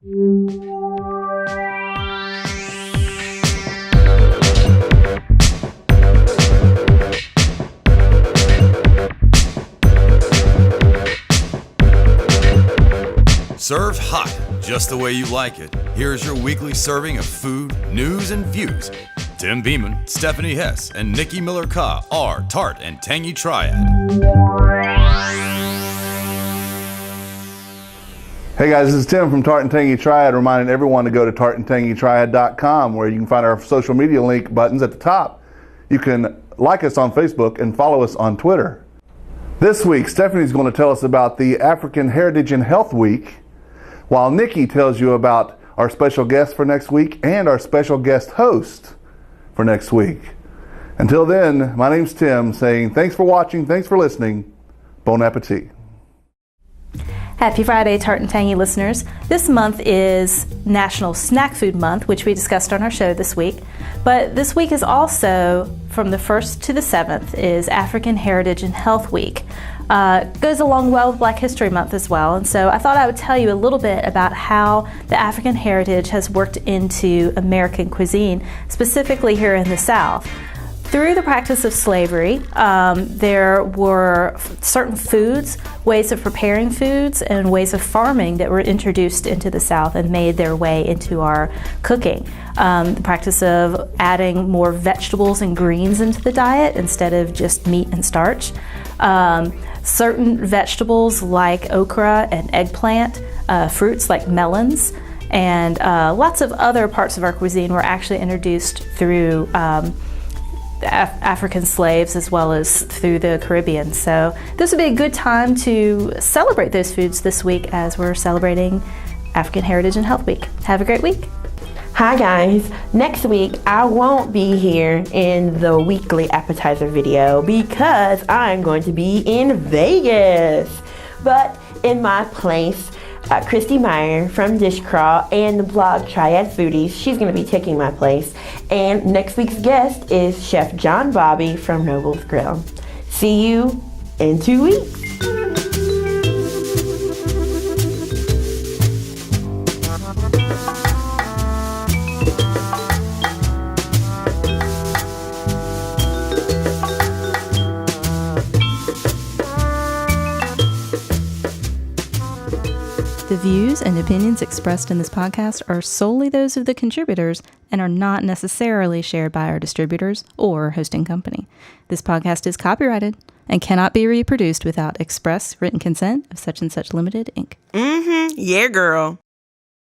Served hot, just the way you like it. Here's your weekly serving of food, news, and views. Tim Beeman, Stephanie Hess, and Nikki Miller-Ka are Tart and Tangy Triad. Hey guys, this is Tim from Tart and Tangy Triad, reminding everyone to go to tartandtangytriad.com, where you can find our social media link buttons at the top. You can like us on Facebook and follow us on Twitter. This week, Stephanie's going to tell us about the African Heritage and Health Week, while Nikki tells you about our special guest for next week and our special guest host for next week. Until then, my name's Tim, saying thanks for watching, thanks for listening. Bon appetit. Happy Friday, Tart and Tangy listeners. This month is National Snack Food Month, which we discussed on our show this week. But this week is also, from the 1st to the 7th, is African Heritage and Health Week. Goes along well with Black History Month as well. And so I thought I would tell you a little bit about how the African heritage has worked into American cuisine, specifically here in the South. Through the practice of slavery, there were certain foods, ways of preparing foods, and ways of farming that were introduced into the South and made their way into our cooking. The practice of adding more vegetables and greens into the diet instead of just meat and starch. Certain vegetables like okra and eggplant, fruits like melons, and lots of other parts of our cuisine were actually introduced through African slaves as well as through the Caribbean. So this would be a good time to celebrate those foods this week as we're celebrating African Heritage and Health Week. Have a great week. Hi guys, next week I won't be here in the weekly appetizer video because I'm going to be in Vegas. But in my place, Christy Meyer from Dish Crawl and the blog Triad Foodies, she's going to be taking my place. And next week's guest is Chef John Bobby from Noble's Grill. See you in 2 weeks. The views and opinions expressed in this podcast are solely those of the contributors and are not necessarily shared by our distributors or hosting company. This podcast is copyrighted and cannot be reproduced without express written consent of such and such Limited, Inc. Yeah, girl.